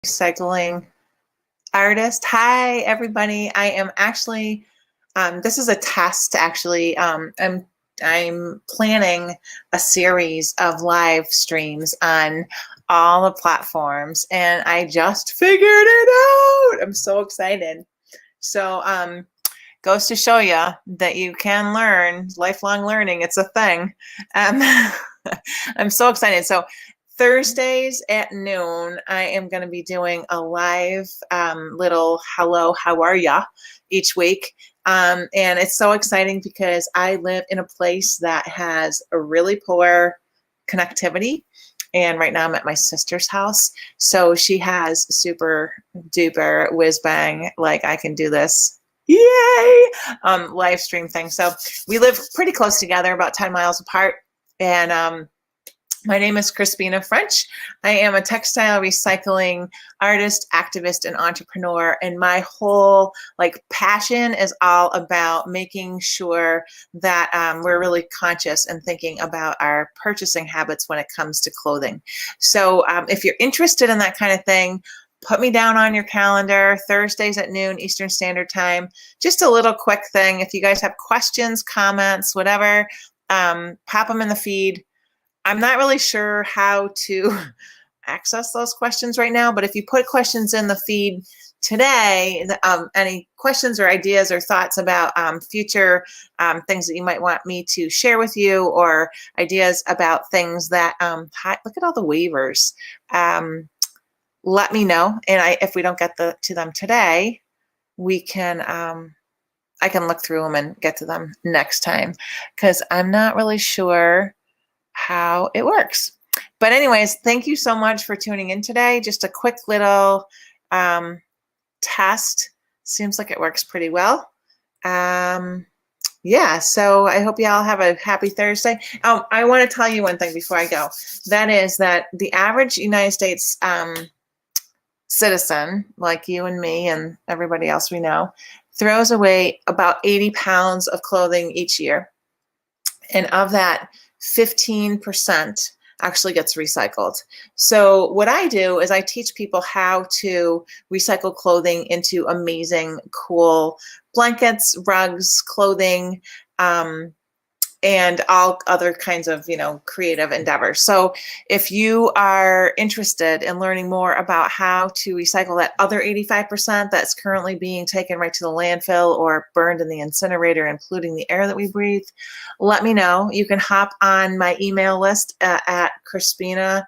recycling artist. Hi, everybody. I am actually, this is a test actually. I'm planning a series of live streams on all the platforms, and I just figured it out. I'm so excited. So, goes to show you that you can learn, lifelong learning. It's a thing. Um, I'm so excited. So Thursdays at noon, I am going to be doing a live little hello, how are ya each week. And it's so exciting because I live in a place that has a really poor connectivity. And right now I'm at my sister's house. So she has super duper whiz bang, like I can do this. Yay! Live stream thing. So we live pretty close together, about 10 miles apart. And my name is Crispina French. I am a textile recycling artist, activist, and entrepreneur. And my whole passion is all about making sure that we're really conscious and thinking about our purchasing habits when it comes to clothing. So if you're interested in that kind of thing, put me down on your calendar, Thursdays at noon Eastern Standard Time. Just a little quick thing. If you guys have questions, comments, whatever, pop them in the feed. I'm not really sure how to access those questions right now, but if you put questions in the feed today, any questions or ideas or thoughts about future things that you might want me to share with you, or ideas about things that, look at all the waivers. Let me know. And if we don't get to them today, we can, I can look through them and get to them next time, because I'm not really sure how it works. But anyways, thank you so much for tuning in today. Just a quick little test. Seems like it works pretty well. Yeah, so I hope you all have a happy Thursday. I want to tell you one thing before I go. That is that the average United States citizen, like you and me and everybody else we know, throws away about 80 pounds of clothing each year. And of that, 15% actually gets recycled. So what I do is I teach people how to recycle clothing into amazing, cool blankets, rugs, clothing, and all other kinds of, creative endeavors. So if you are interested in learning more about how to recycle that other 85% that's currently being taken right to the landfill or burned in the incinerator and polluting the air that we breathe, let me know. You can hop on my email list at crispina.eco.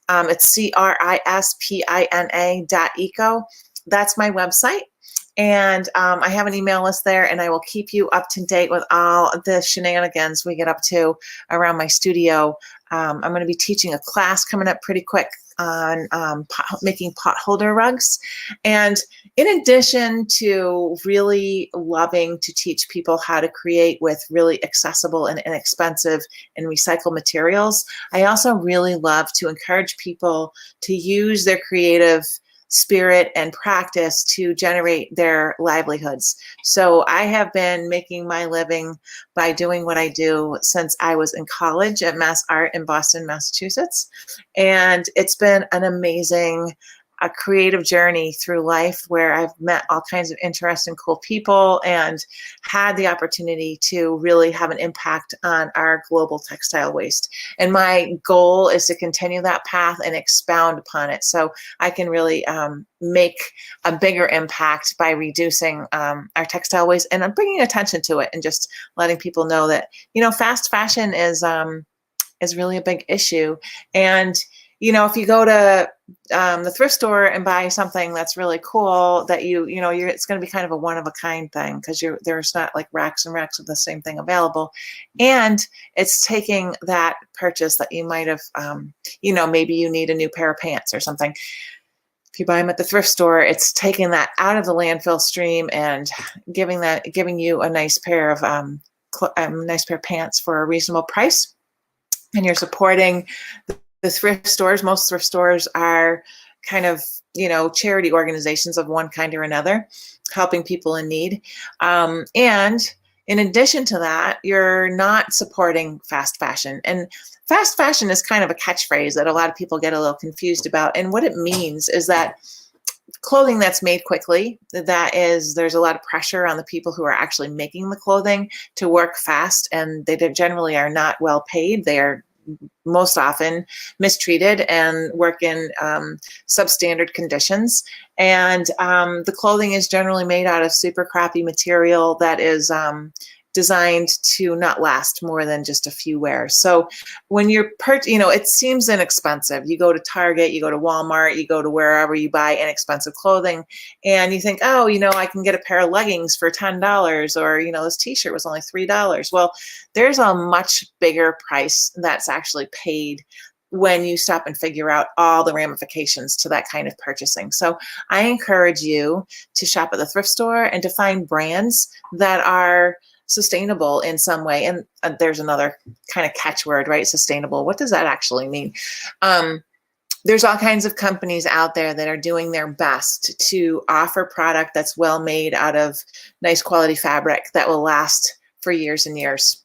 It's CRISPINA.eco. That's my website. And I have an email list there, and I will keep you up to date with all the shenanigans we get up to around my studio. I'm going to be teaching a class coming up pretty quick on making potholder rugs. And in addition to really loving to teach people how to create with really accessible and inexpensive and recycled materials, I also really love to encourage people to use their creative spirit and practice to generate their livelihoods. So I have been making my living by doing what I do since I was in college at Mass Art in Boston, Massachusetts. And it's been an amazing creative journey through life where I've met all kinds of interesting, cool people and had the opportunity to really have an impact on our global textile waste. And my goal is to continue that path and expound upon it so I can really make a bigger impact by reducing our textile waste and bringing attention to it and just letting people know that, fast fashion is really a big issue. And if you go to the thrift store and buy something that's really cool, that it's going to be kind of a one-of-a-kind thing, because there's not like racks and racks of the same thing available, and it's taking that purchase that you might have, maybe you need a new pair of pants or something. If you buy them at the thrift store, it's taking that out of the landfill stream and giving you a nice pair of pants for a reasonable price, and you're supporting the thrift stores. Most thrift stores are kind of, charity organizations of one kind or another, helping people in need. And In addition to that, you're not supporting fast fashion. And fast fashion is kind of a catchphrase that a lot of people get a little confused about. And what it means is that clothing that's made quickly, there's a lot of pressure on the people who are actually making the clothing to work fast, and they generally are not well paid. They are most often mistreated and work in substandard conditions. And the clothing is generally made out of super crappy material that is designed to not last more than just a few wears. So when you're, it seems inexpensive. You go to Target, you go to Walmart, you go to wherever you buy inexpensive clothing, and you think, oh, I can get a pair of leggings for $10, or, this t-shirt was only $3. Well, there's a much bigger price that's actually paid when you stop and figure out all the ramifications to that kind of purchasing. So I encourage you to shop at the thrift store and to find brands that are sustainable in some way. And there's another kind of catchword, right? Sustainable. What does that actually mean? There's all kinds of companies out there that are doing their best to offer product that's well made out of nice quality fabric that will last for years and years.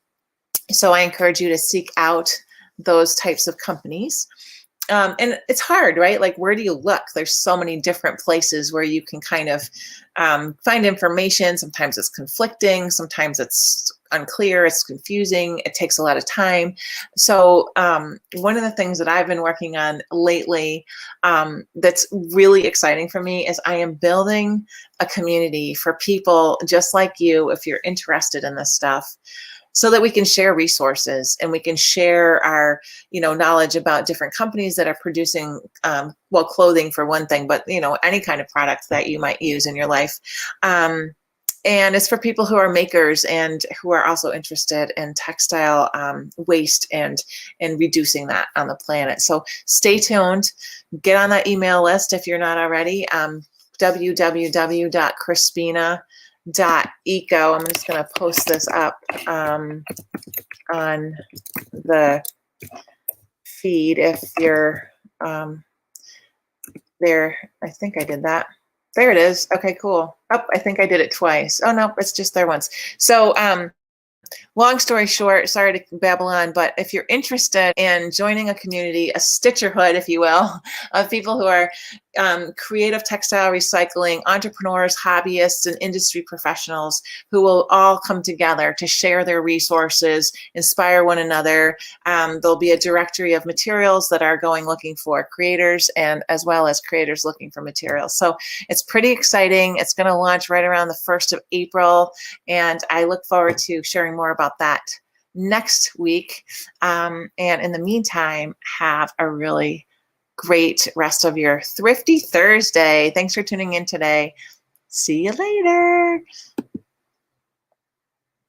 So I encourage you to seek out those types of companies. And it's hard, right? Like, where do you look? There's so many different places where you can kind of find information. Sometimes it's conflicting. Sometimes it's unclear. It's confusing. It takes a lot of time. So one of the things that I've been working on lately that's really exciting for me is I am building a community for people just like you, if you're interested in this stuff, so that we can share resources and we can share our, knowledge about different companies that are producing, clothing for one thing, but, any kind of product that you might use in your life. And it's for people who are makers and who are also interested in textile waste and reducing that on the planet. So stay tuned. Get on that email list if you're not already. www.crispina.eco. I'm just going to post this up on the feed if you're there. I think I did that. There it is. Okay, cool. Oh, I think I did it twice. Oh, no, it's just there once. So long story short, sorry to babble on, but if you're interested in joining a community, a stitcherhood, if you will, of people who are creative textile recycling, entrepreneurs, hobbyists, and industry professionals who will all come together to share their resources, inspire one another. There'll be a directory of materials that are going looking for creators, and as well as creators looking for materials. So it's pretty exciting. It's going to launch right around the 1st of April, and I look forward to sharing more about that next week. And in the meantime, have a really great rest of your Thrifty Thursday. Thanks for tuning in today. See you later.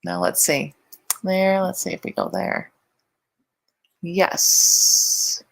Now let's see. Let's see if we go there. Yes.